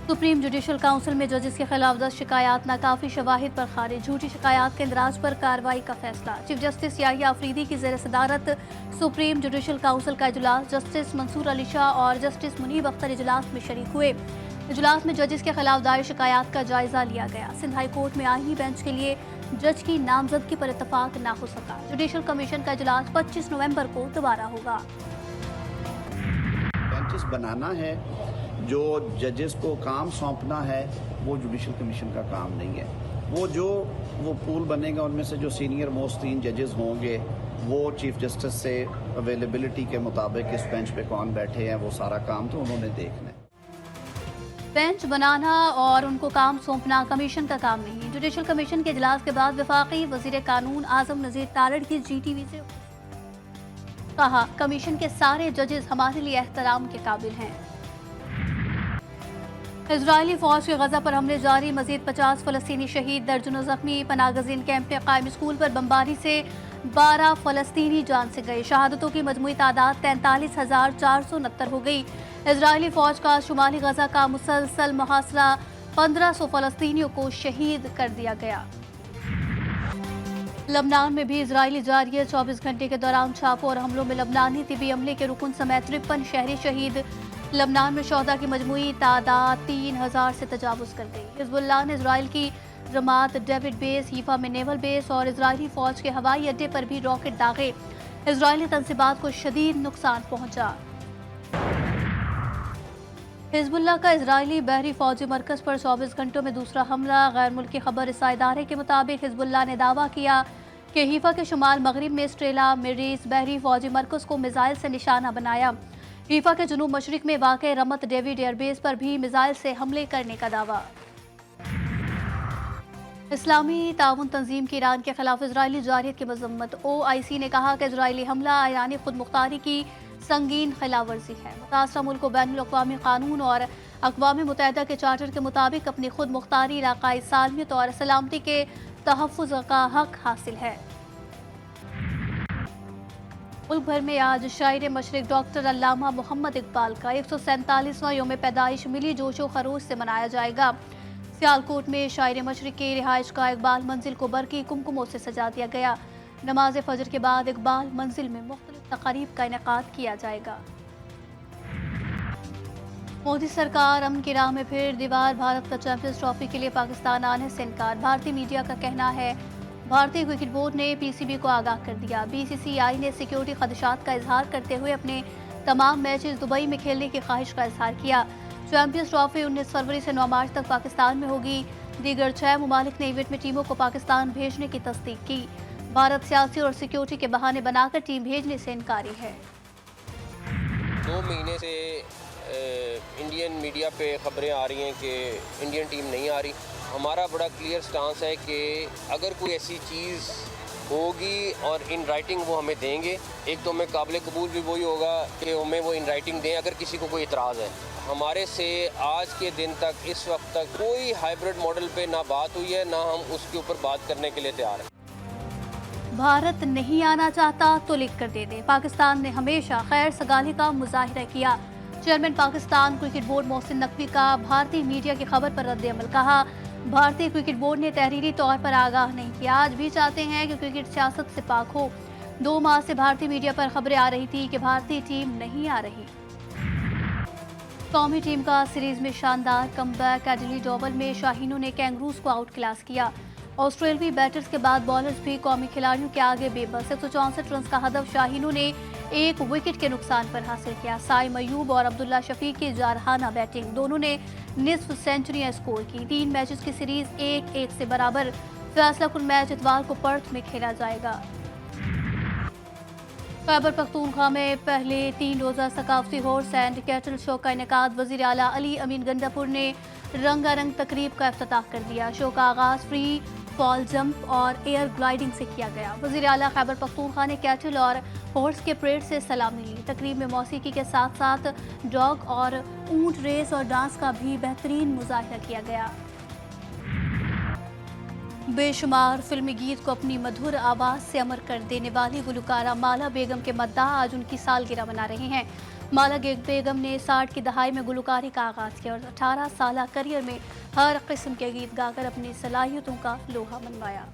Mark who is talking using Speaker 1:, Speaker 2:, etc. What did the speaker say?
Speaker 1: Supreme judicial council में जजेस के खिलाफ 10 शिकायत नाकाफी शवाहिद पर खारिज, झूठी शिकायत के इंदराज पर कार्रवाई का फैसला। चीफ जस्टिस याहिया अफरीदी की ज़ेर सदारत सुप्रीम जुडिशल काउंसिल का इजलास, जस्टिस मंसूर अली शाह और जस्टिस मुनीब अख्तर इजलास में शरीक हुए। इजलास में जजेस के खिलाफ दायर शिकायत का जायजा लिया गया। सिंध हाई कोर्ट में आईनी बेंच के लिए जज की नामजदगी पर इत्तफाक ना हो सका। जुडिशल कमीशन का इजलास 25 नवंबर को दोबारा होगा।
Speaker 2: बेंचेस बनाना है, जो जजेस को काम सौंपना है वो जुडिशल कमीशन का काम नहीं है। वो पूल बनेगा, उनमें से जो सीनियर मोस्ट 3 जजेस होंगे वो चीफ जस्टिस से अवेलेबिलिटी के मुताबिक इस बेंच पे कौन बैठे हैं, वो सारा काम तो उन्होंने देखना है।
Speaker 1: बेंच बनाना और उनको काम सौंपना कमीशन का काम नहीं। जुडिशल कमीशन के इजलास के बाद वफाकी वजीर कानून आजम नज़ीर तारड़ की GTV से कहा, कमीशन के सारे जजेस हमारे लिए एहतराम के काबिल हैं। इजरायली फौज के गजा पर हमले जारी, मजीद 50 फलस्तीनी शहीद, दर्जनों जख्मी। पनागजीन कैंप में कायम स्कूल पर बमबारी से 12 फलस्तीनी जान से गए। शहादतों की मजमूई तादाद 43,469 हो गई। इजरायली फौज का शुमाली गजा का मुसलसल मुहासरा, 1500 फलस्तीनियों को शहीद कर दिया गया। लबनान में भी इजरायली जारी 24 घंटे के दौरान छापों और हमलों में लबनानी तिबी अमले के रुकन समेत 53 शहरी शहीद। लबनान में शोहदा की मजमूई तादाद 3000 से तजावुज कर गई। हिजबुल्लाह ने इजराइल की रमात डेविड बेस, हीफा में नेवल बेस और इजरायली फौज के हवाई अड्डे पर भी रॉकेट दागे। इजरायली तंसीबात को शदीद नुकसान पहुंचा। हिजबुल्लाह का इजरायली बहरी फौजी मरकज पर 24 घंटों में दूसरा हमला। गैर मुल्की खबर इस इदारे के मुताबिक हिजबुल्लाह ने दावा किया कि हीफा के शुमाल मगरिब में स्ट्रेला मेरीज बहरी फौजी मरकज को मिसाइल से निशाना बनाया। हीफा के जुनूब मशरिक में वाक़े रमत डेविड एयरबेस पर भी मिसाइल से हमले करने का दावा। इस्लामी ताउन तंजीम की ईरान के खिलाफ इजरायली जारियत की मजम्मत। OIC ने कहा कि इजरायली हमला ईरानी खुद मुख्तारी की संगीन खिलाफवर्जी है। मुतासरा मुल्क को बैनुल अक़वामी कानून और अक़वाम मुत्तहिदा के चार्टर के मुताबिक अपनी खुद मुख्तारी, इलाक़ाई सालमियत और सलामती के तहफ़्फ़ुज़ का हक हासिल है। मुल्क भर में आज शायर मशरिक डॉक्टर अल्लामा मोहम्मद इकबाल का 147वां यौम पैदाइश मिली जोशो खरोश से मनाया जाएगा। सियालकोट में शायर मशरिक की रिहाइश का इकबाल मंजिल को बरकी कुमकुमों से सजा दिया गया। नमाज फजर के बाद इकबाल मंजिल में मुख्तलिफ तक़रीब का इनेकाद किया जाएगा। मोदी सरकार अमन की राह में फिर दीवार, भारत का चैंपियंस ट्रॉफी के लिए पाकिस्तान आने से इनकार। भारतीय मीडिया का कहना है भारतीय क्रिकेट बोर्ड ने PCB को आगाह कर दिया। BCCI ने सिक्योरिटी खदशात का इजहार करते हुए अपने तमाम मैचेस दुबई में खेलने की ख्वाहिश का इजहार किया। चैंपियंस ट्रॉफी 19 फरवरी से 9 मार्च तक पाकिस्तान में होगी। दीगर 6 ममालिक ने इवेंट में टीमों को पाकिस्तान भेजने की तस्दीक की। भारत सियासी और सिक्योरिटी के बहाने बनाकर टीम भेजने से इनकारी है।
Speaker 3: 2 महीने से इंडियन मीडिया पे खबरें आ रही हैं कि इंडियन टीम नहीं आ रही। हमारा बड़ा क्लियर स्टांस है कि अगर कोई ऐसी चीज़ होगी और इन राइटिंग वो हमें देंगे। एक तो हमें काबिल कबूल भी वही होगा कि हमें वो इन राइटिंग दें अगर किसी को कोई इतराज़ है। हमारे से आज के दिन तक, इस वक्त तक कोई हाइब्रिड मॉडल पे ना बात हुई है, ना हम उसके ऊपर बात करने के लिए तैयार हैं।
Speaker 1: भारत नहीं आना चाहता तो लिख कर दे दे। पाकिस्तान ने हमेशा खैर सगाली का मुजाहिरा किया। Chairman Pakistan cricket board Mohsin Naqvi का भारतीय मीडिया की खबर पर रद्द-ए-अमल। कहा, भारतीय क्रिकेट बोर्ड ने तहरीरी तौर पर आगाह नहीं किया। आज भी चाहते हैं कि क्रिकेट सियासत से पाक हो। 2 माह से भारतीय मीडिया पर खबरें आ रही थी कि भारतीय टीम नहीं आ रही। कौमी टीम का सीरीज में शानदार कमबैक। एडिलेड ओवल में शाहीनों ने कैंगरूज को आउट क्लास किया। ऑस्ट्रेलियाई बैटर्स के बाद बॉलर्स भी कौमी खिलाड़ियों के आगे बेबस। 164 रन का हदफ शाहीनों ने 1 विकेट के नुकसान पर हासिल किया। साइम अयूब और अब्दुल्ला शफीक की जारहाना बैटिंग, दोनों ने निस्फ सेंचुरियां स्कोर की। 3 मैचेस की सीरीज 1-1 से बराबर। फैसला कुल मैच इतवार को पर्थ में खेला जाएगा। खैबर पख्तूनख्वा में पहले 3 रोज़ा सकाफती हॉर्स एंड कैटल शो का इनेकाद वज़ीर आला अली अमीन गंडापुर ने रंगारंग तकरीब का इफ्तिताह कर दिया। शो का आगाज़ फ्री फॉल जंप और एयर ग्लाइडिंग से किया गया। वज़ीर आला खैबर पख्तूनख्वा ने कैटल और हॉर्स के परेड से सलामी ली। तकरीब में मौसीकी के साथ साथ डॉग और ऊंट रेस और डांस का भी बेहतरीन मुजाहिरा किया गया। बेशुमार फिल्मी गीत को अपनी मधुर आवाज़ से अमर कर देने वाली गुलकारा माला बेगम के मद्दाह आज उनकी सालगिरह मना रहे हैं। माला बेगम ने 60 की दहाई में गुलकारी का आगाज़ किया और 18 साल करियर में हर किस्म के गीत गाकर अपनी सलाहियतों का लोहा मनवाया।